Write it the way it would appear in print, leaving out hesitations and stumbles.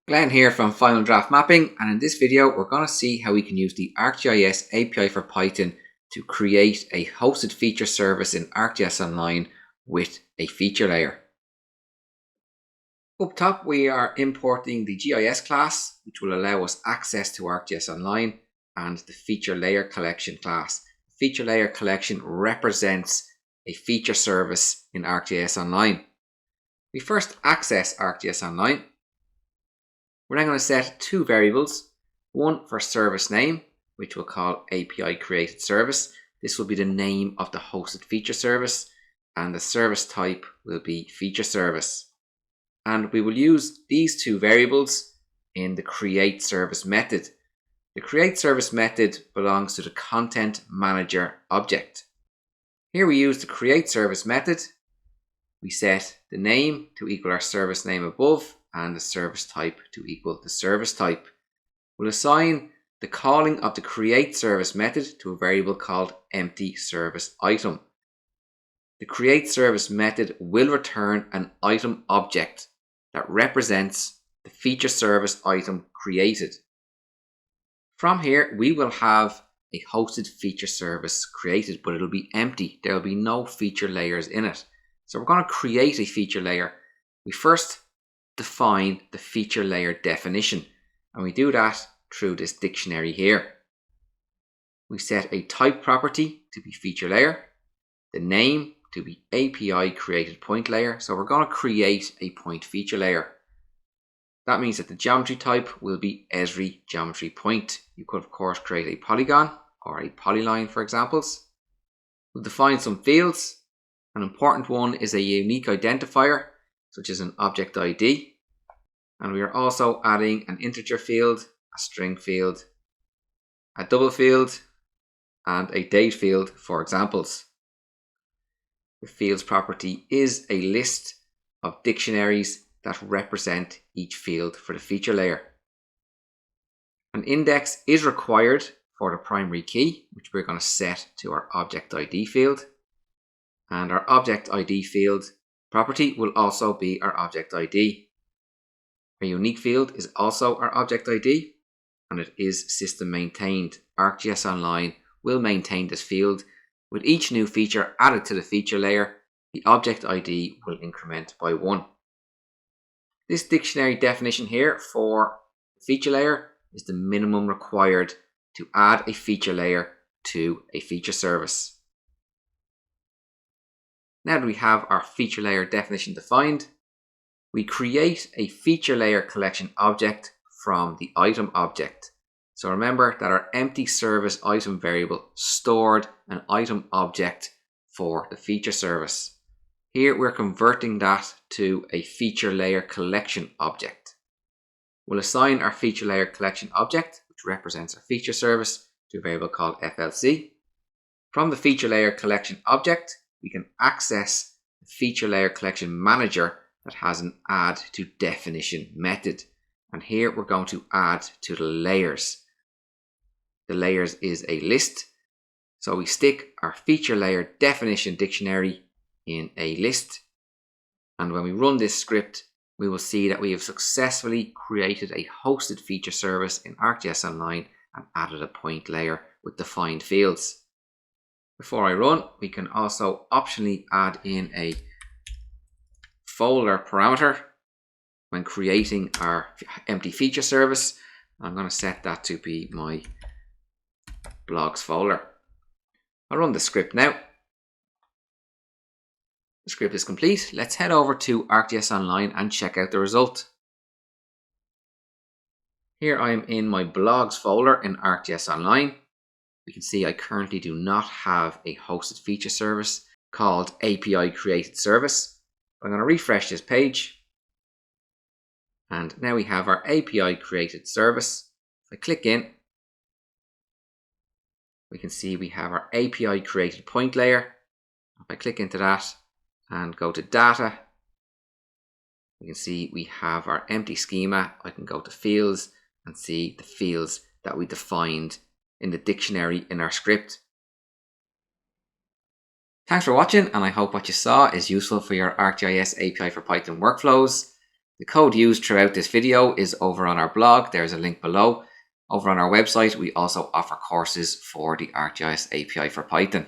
Glen here from Final Draft Mapping, and in this video we're going to see how we can use the ArcGIS API for Python to create a hosted feature service in ArcGIS Online with a feature layer. Up top we are importing the GIS class, which will allow us access to ArcGIS Online, and the FeatureLayerCollection class. FeatureLayerCollection represents a feature service in ArcGIS Online. We first access ArcGIS Online. We're then going to set two variables, one for service name, which we'll call API created service. This will be the name of the hosted feature service, and the service type will be feature service. And we will use these two variables in the create service method. The create service method belongs to the content manager object. Here we use the create service method. We set the name to equal our service name above, and the service type to equal the service type. We'll assign the calling of the create service method to a variable called empty service item. The create service method will return an item object that represents the feature service item created. From here, we will have a hosted feature service created, but it'll be empty. There will be no feature layers in it. So we're going to create a feature layer. We first define the feature layer definition, and we do that through this dictionary here. We set a type property to be feature layer, the name to be API created point layer. So we're going to create a point feature layer. That means that the geometry type will be Esri geometry point. You could of course create a polygon or a polyline for examples. We'll define some fields. An important one is a unique identifier, such as an object ID, and we are also adding an integer field, a string field, a double field, and a date field for examples. The fields property is a list of dictionaries that represent each field for the feature layer. An index is required for the primary key, which we're going to set to our object ID field, and our object ID field property will also be our object ID. A unique field is also our object ID, and it is system maintained. ArcGIS Online will maintain this field. With each new feature added to the feature layer, the object ID will increment by 1. This dictionary definition here for feature layer is the minimum required to add a feature layer to a feature service. Now that we have our feature layer definition defined, we create a feature layer collection object from the item object. So remember that our empty service item variable stored an item object for the feature service. Here we're converting that to a feature layer collection object. We'll assign our feature layer collection object, which represents our feature service, to a variable called FLC. From the feature layer collection object, we can access the feature layer collection manager that has an add to definition method. And here we're going to add to the layers. The layers is a list. So we stick our feature layer definition dictionary in a list. And when we run this script, we will see that we have successfully created a hosted feature service in ArcGIS Online and added a point layer with defined fields. Before I run, we can also optionally add in a folder parameter when creating our empty feature service. I'm going to set that to be my blogs folder. I'll run the script now. The script is complete. Let's head over to ArcGIS Online and check out the result. Here I am in my blogs folder in ArcGIS Online. We can see I currently do not have a hosted feature service called API created service. I'm going to refresh this page. And now we have our API created service. If I click in, we can see we have our API created point layer. If I click into that and go to data, we can see we have our empty schema. I can go to fields and see the fields that we defined in the dictionary in our script. Thanks for watching, and I hope what you saw is useful for your ArcGIS API for Python workflows. The code used throughout this video is over on our blog. There's a link below. Over on our website, we also offer courses for the ArcGIS API for Python.